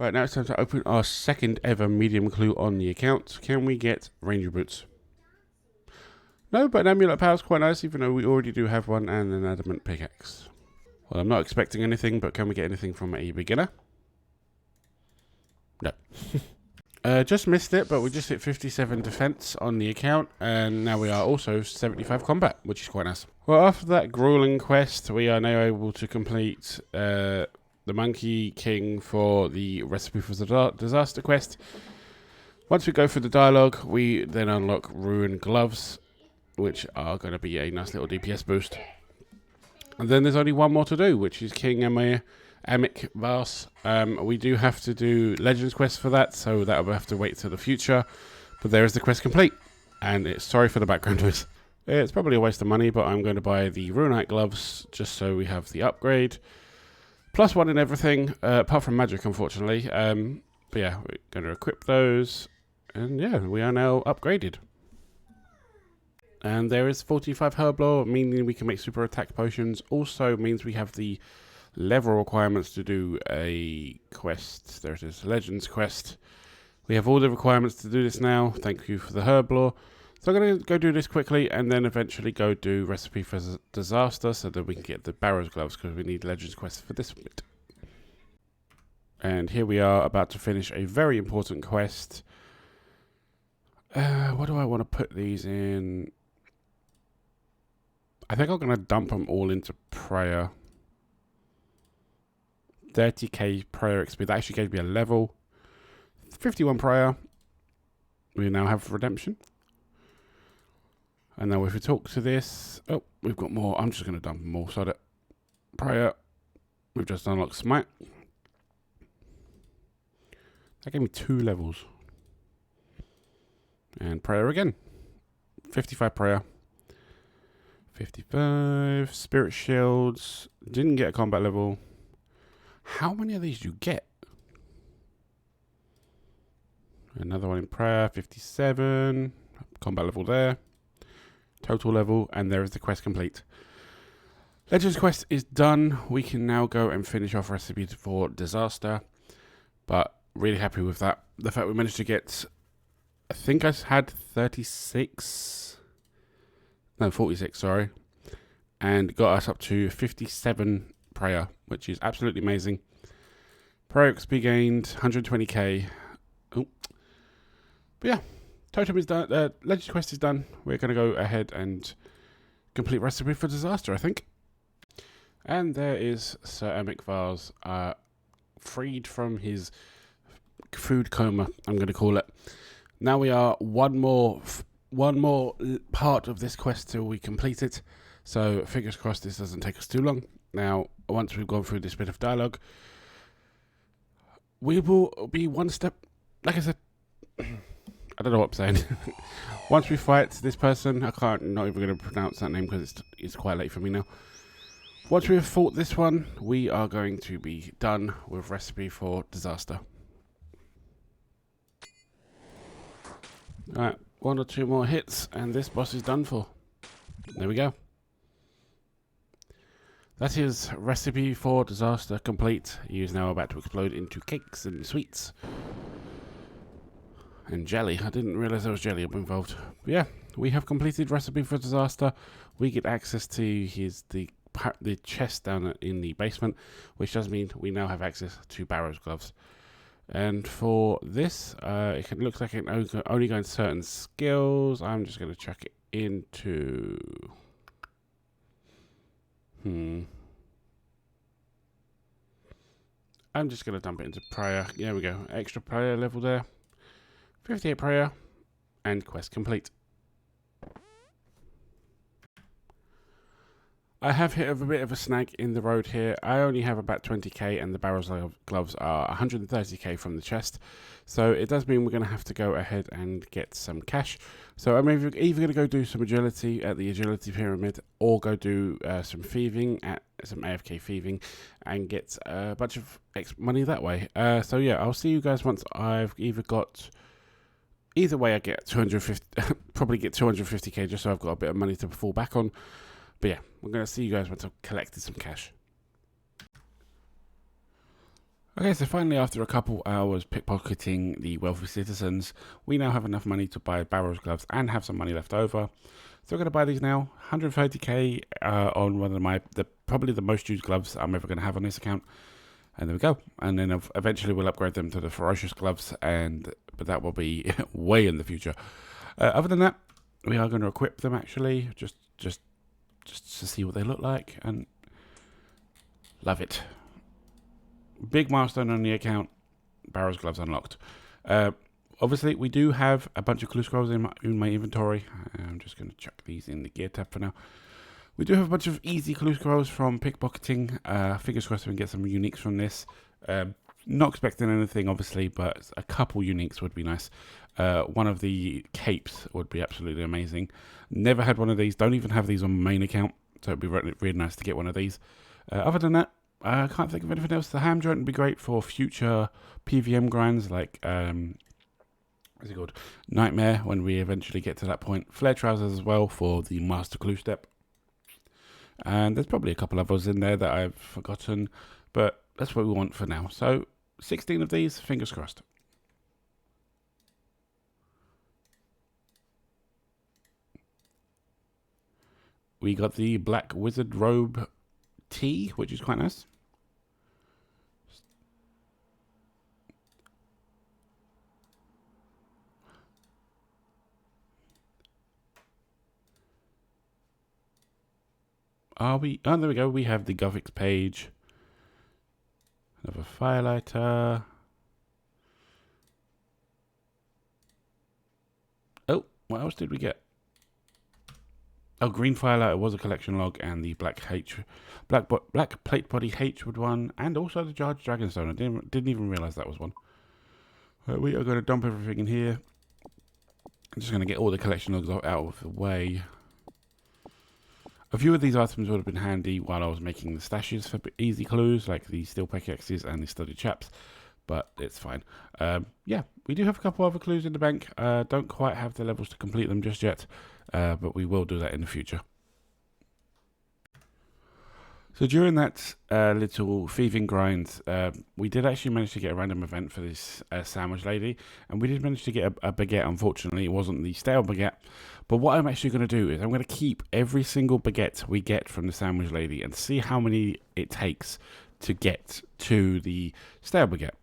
Right, now it's time to open our second ever medium clue on the account. Can we get ranger boots? No, but an amulet power's quite nice, even though we already do have one, and an adamant pickaxe. Well, I'm not expecting anything, but can we get anything from a beginner? No. Just missed it, but we just hit 57 defense on the account, and now we are also 75 combat, which is quite nice. Well, after that grueling quest, we are now able to complete the Monkey King for the Recipe for the Disaster quest. Once we go through the dialogue, we then unlock Ruin Gloves, which are going to be a nice little DPS boost. And then there's only one more to do, which is King Amic Vars. We do have to do Legends quest for that, so that will have to wait till the future. But there is the quest complete. And it's sorry for the background noise. It's probably a waste of money, but I'm going to buy the Runite Gloves just so we have the upgrade. +1 in everything, apart from magic, unfortunately. But yeah, we're going to equip those. And yeah, we are now upgraded. And there is 45 Herblore, meaning we can make super attack potions. Also means we have the level requirements to do a quest. There it is, Legends quest. We have all the requirements to do this now. Thank you for the Herblore. So I'm going to go do this quickly and then eventually go do Recipe for Disaster so that we can get the Barrows gloves because we need Legends quest for this bit. And here we are about to finish a very important quest. What do I want to put these in? I think I'm going to dump them all into prayer. 30k prayer XP. That actually gave me a level. 51 prayer. We now have redemption. And now if we talk to this... Oh, we've got more. I'm just going to dump them all. So that prayer. We've just unlocked smite. That gave me 2 levels. And prayer again. 55 prayer. 55. Spirit shields. Didn't get a combat level. How many of these do you get? Another one in prayer. 57. Combat level there. Total level. And there is the quest complete. Legends quest is done. We can now go and finish off Recipe for Disaster. But really happy with that. The fact we managed to get... I think I had 36... No, 46, sorry. And got us up to 57 prayer, which is absolutely amazing. Prayer XP gained, 120k. Oh. But yeah, Totem is done. Legends quest is done. We're going to go ahead and complete Recipe for Disaster, I think. And there is Sir Amic Vars, freed from his food coma, I'm going to call it. Now we are one more part of this quest till we complete it. So fingers crossed this doesn't take us too long. Now, once we've gone through this bit of dialogue, we will be one step, like I said, I don't know what I'm saying. Once we fight this person, not even going to pronounce that name because it's quite late for me now. Once we have fought this one, we are going to be done with Recipe for Disaster. Alright, 1 or 2 more hits and this boss is done for. There we go. That is Recipe for Disaster complete. He is now about to explode into cakes and sweets. And jelly. I didn't realise there was jelly involved. But yeah, we have completed Recipe for Disaster. We get access to the chest down in the basement, which does mean we now have access to Barrows gloves. And for this, it looks like it only go in certain skills. I'm just going to chuck it into... I'm just going to dump it into prayer. There we go. Extra prayer level there. 58 prayer. And quest complete. I have hit a bit of a snag in the road here. I only have about 20k and the Barrows gloves are 130k from the chest. So it does mean we're going to have to go ahead and get some cash. So I'm either going to go do some agility at the agility pyramid or go do some thieving at some AFK thieving and get a bunch of money that way. So yeah, I'll see you guys once I've either way I get 250, probably get 250k just so I've got a bit of money to fall back on. But yeah, I'm going to see you guys once I've collected some cash. Okay, so finally, after a couple hours pickpocketing the wealthy citizens, we now have enough money to buy Barrows gloves and have some money left over. So we're going to buy these now. 130k on one of probably the most used gloves I'm ever going to have on this account. And there we go. And then eventually we'll upgrade them to the ferocious gloves, but that will be way in the future. Other than that, we are going to equip them actually, just to see what they look like, and love it. Big milestone on the account. Barrows gloves unlocked. Obviously, we do have a bunch of clue scrolls in my inventory. I'm just going to chuck these in the gear tab for now. We do have a bunch of easy clue scrolls from pickpocketing. Fingers crossed we can get some uniques from this. Not expecting anything, obviously, but a couple uniques would be nice. One of the capes would be absolutely amazing. Never had one of these. Don't even have these on my main account, so it'd be really nice to get one of these. Other than that, I can't think of anything else. The ham joint would be great for future PVM grinds, like what's it called? Nightmare, when we eventually get to that point. Flare trousers as well for the master clue step. And there's probably a couple others in there that I've forgotten, but that's what we want for now. So 16 of these, fingers crossed. We got the black wizard robe tee, which is quite nice. Oh, there we go. We have the Govix page. Another firelighter. Oh, what else did we get? Oh, green firelighter was a collection log, and the black plate body H-wood one, and also the charged dragonstone. I didn't even realize that was one. We are going to dump everything in here. I'm just going to get all the collection logs out of the way. A few of these items would have been handy while I was making the stashes for easy clues, like the steel pickaxes and the studded chaps, but it's fine. Yeah, we do have a couple other clues in the bank. Don't quite have the levels to complete them just yet, but we will do that in the future. So during that little thieving grind, we did actually manage to get a random event for this sandwich lady, and we did manage to get a baguette. Unfortunately, it wasn't the stale baguette. But what I'm actually going to do is I'm going to keep every single baguette we get from the sandwich lady and see how many it takes to get to the stale baguette.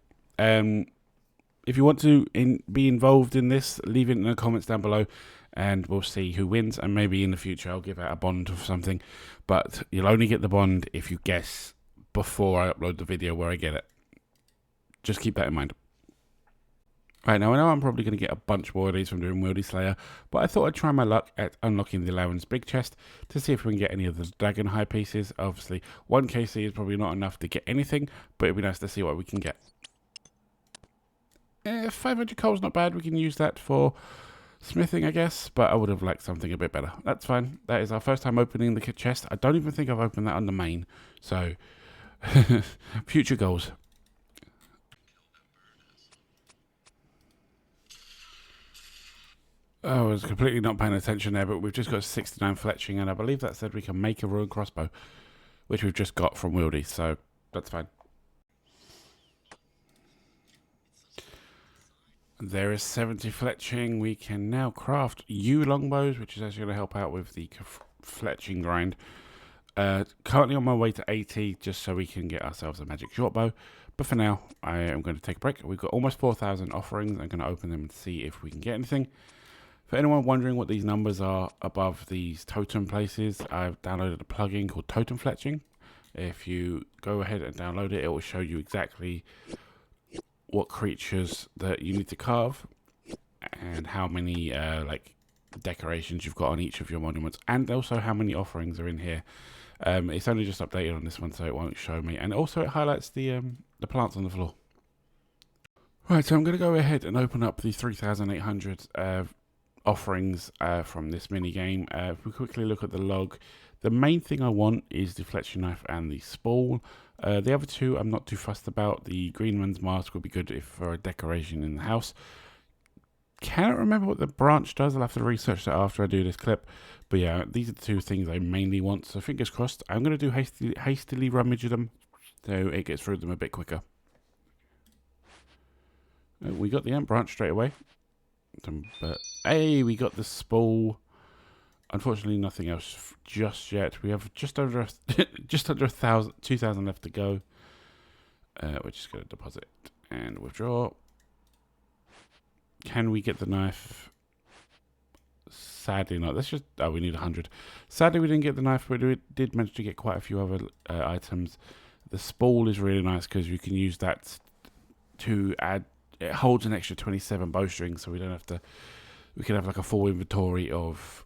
If you want to be involved in this, leave it in the comments down below, and we'll see who wins, and maybe in the future I'll give out a bond or something, but you'll only get the bond if you guess before I upload the video where I get it. Just keep that in mind. Right, now I know I'm probably going to get a bunch more of these from doing Wieldy Slayer, but I thought I'd try my luck at unlocking the Allowance big chest to see if we can get any of the dragon high pieces. Obviously, 1 KC is probably not enough to get anything, but it'd be nice to see what we can get. 500 coal's not bad. We can use that for smithing, I guess, but I would have liked something a bit better. That's fine. That is our first time opening the chest. I don't even think I've opened that on the main, so future goals. Oh, I was completely not paying attention there, but we've just got 69 fletching, and I believe that said we can make a ruined crossbow, which we've just got from Wieldy, so that's fine. There is 70 fletching. We can now craft yew longbows, which is actually going to help out with the fletching grind. Currently on my way to 80, just so we can get ourselves a magic shortbow. But for now, I am going to take a break. We've got almost 4,000 offerings. I'm going to open them and see if we can get anything. For anyone wondering what these numbers are above these totem places, I've downloaded a plugin called Totem Fletching. If you go ahead and download it, it will show you exactly what creatures that you need to carve and how many like decorations you've got on each of your monuments, and also how many offerings are in here. It's only just updated on this one, so it won't show me, and also it highlights the plants on the floor. Right, so I'm going to go ahead and open up the 3,800 offerings from this mini game. If we quickly look at the log, the main thing I want is the fletching knife and the spool. The other two I'm not too fussed about. The Greenman's mask would be good if for a decoration in the house. Cannot remember what the branch does. I'll have to research that after I do this clip. But yeah, these are the two things I mainly want. So fingers crossed. I'm going to do hastily rummage them so it gets through them a bit quicker. We got the ant branch straight away. But hey, we got the spool. Unfortunately, nothing else just yet. We have just under just under 2,000 left to go. We're just going to deposit and withdraw. Can we get the knife? Sadly not. Let's just... Oh, we need 100. Sadly, we didn't get the knife, but we did manage to get quite a few other items. The spool is really nice because you can use that to add... It holds an extra 27 bowstrings, so we don't have to... We can have like a full inventory of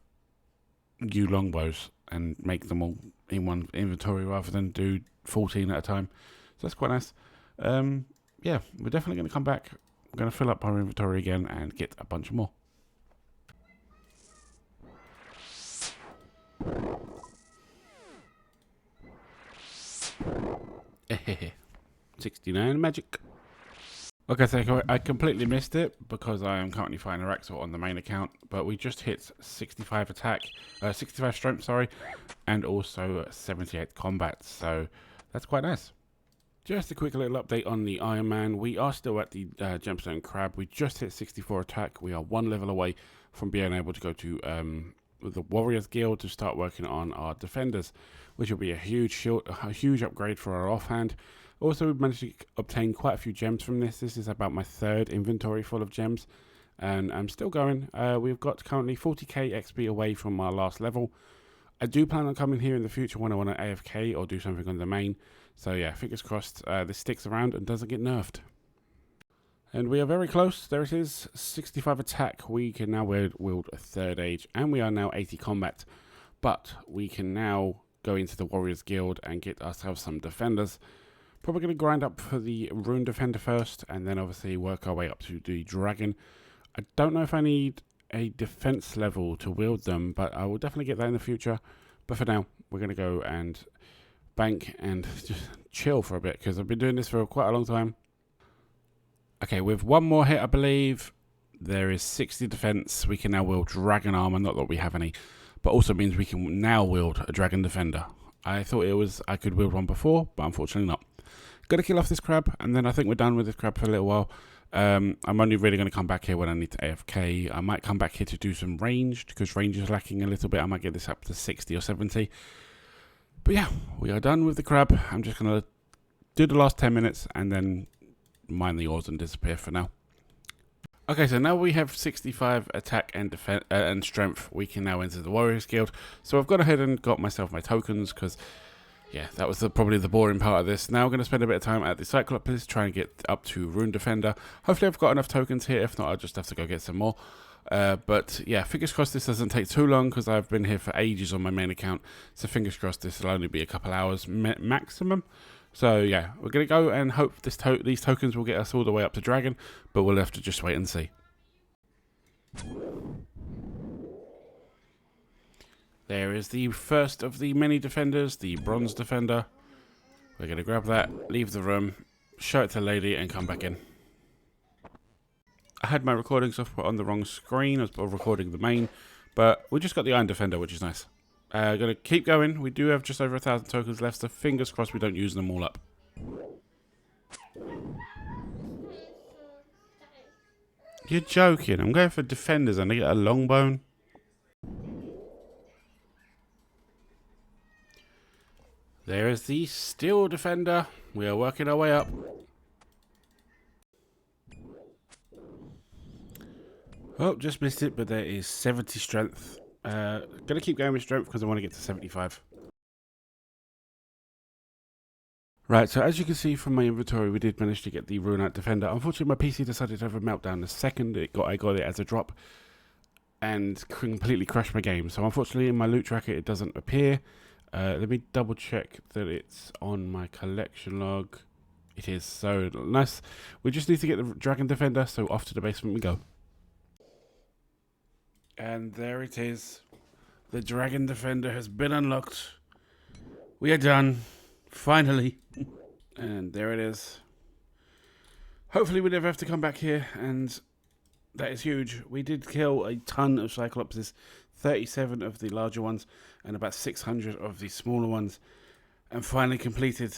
yew longbows and make them all in one inventory rather than do 14 at a time. So that's quite nice. Yeah, we're definitely going to come back. We're going to fill up our inventory again and get a bunch more. 69 magic. Okay, so I completely missed it because I am currently fighting Araxor on the main account, but we just hit 65 attack, 65 strength, sorry, and also 78 combat, so that's quite nice. Just a quick little update on the Ironman. We are still at the Gemstone Crab. We just hit 64 attack. We are 1 level away from being able to go to the Warriors Guild to start working on our defenders, which will be a huge upgrade for our offhand. Also, we've managed to obtain quite a few gems from this. This is about my 3rd inventory full of gems, and I'm still going. We've got currently 40k XP away from our last level. I do plan on coming here in the future when I want to AFK or do something on the main. So yeah, fingers crossed this sticks around and doesn't get nerfed. And we are very close. There it is, 65 attack. We can now wield a 3rd age, and we are now 80 combat. But we can now go into the Warriors Guild and get ourselves some defenders. Probably going to grind up for the Rune Defender first, and then obviously work our way up to the Dragon. I don't know if I need a defense level to wield them, but I will definitely get that in the future. But for now, we're going to go and bank and just chill for a bit, because I've been doing this for quite a long time. Okay, with one more hit, I believe, there is 60 defense. We can now wield Dragon Armor, not that we have any, but also means we can now wield a Dragon Defender. I thought I could wield one before, but unfortunately not. Got to kill off this crab, and then I think we're done with this crab for a little while. I'm only really going to come back here when I need to AFK. I might come back here to do some ranged, because range is lacking a little bit. I might get this up to 60 or 70. But yeah, we are done with the crab. I'm just going to do the last 10 minutes and then mine the ores and disappear for now. Okay, so now we have 65 attack and defense and strength. We can now enter the Warriors Guild. So I've gone ahead and got myself my tokens, because yeah, that was probably the boring part of this. Now I'm going to spend a bit of time at the Cyclops, try and get up to Rune Defender. Hopefully I've got enough tokens here. If not, I'll just have to go get some more. But yeah, fingers crossed this doesn't take too long, because I've been here for ages on my main account. So fingers crossed this will only be a couple hours maximum. So yeah, we're going to go and hope these tokens will get us all the way up to Dragon. But we'll have to just wait and see. There is the first of the many defenders, the Bronze Defender. We're going to grab that, leave the room, show it to Lady, and come back in. I had my recording software on the wrong screen. I was recording the main, but we just got the Iron Defender, which is nice. Going to keep going. We do have just over 1,000 tokens left, so fingers crossed we don't use them all up. You're joking. I'm going for defenders and I get a long bone. There is the Steel Defender. We are working our way up. Oh, just missed it, but there is 70 strength. Gonna keep going with strength because I want to get to 75. Right, so as you can see from my inventory, we did manage to get the Rune Defender. Unfortunately, my PC decided to have a meltdown the second I got it as a drop and completely crashed my game. So unfortunately, in my loot tracker, it doesn't appear. Let me double check that it's on my collection log. It is, so nice. We just need to get the Dragon Defender, so off to the basement we go. And there it is. The Dragon Defender has been unlocked. We are done. Finally. And there it is. Hopefully we never have to come back here, and that is huge. We did kill a ton of Cyclopses, 37 of the larger ones and about 600 of the smaller ones, and finally completed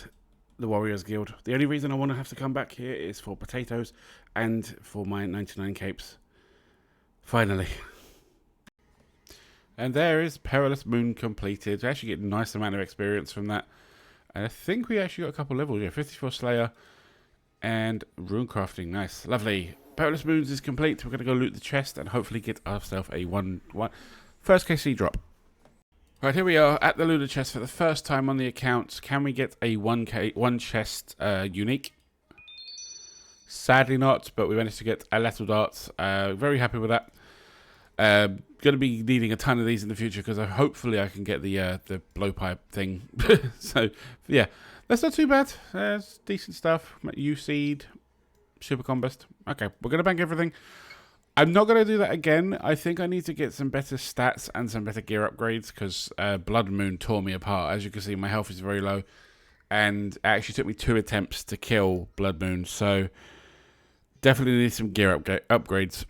the Warriors Guild. The only reason I want to have to come back here is for potatoes and for my 99 capes. Finally. And there is Perilous Moon completed. We actually get a nice amount of experience from that. And I think we actually got a couple levels. Yeah, 54 Slayer and Rune Crafting. Nice. Lovely. Perilous Moons is complete. We're going to go loot the chest and hopefully get ourselves a first KC drop. Right, here we are at the looter chest for the first time on the account. Can we get a one chest unique? Sadly not, but we managed to get a Lethal Dart. Very happy with that. Going to be needing a ton of these in the future because hopefully I can get the blowpipe thing. So yeah, that's not too bad. It's decent stuff. U-Seed, Super Combust. Okay, we're going to bank everything. I'm not going to do that again. I think I need to get some better stats and some better gear upgrades because Blood Moon tore me apart. As you can see, my health is very low. And it actually took me 2 attempts to kill Blood Moon. So definitely need some gear upgrades.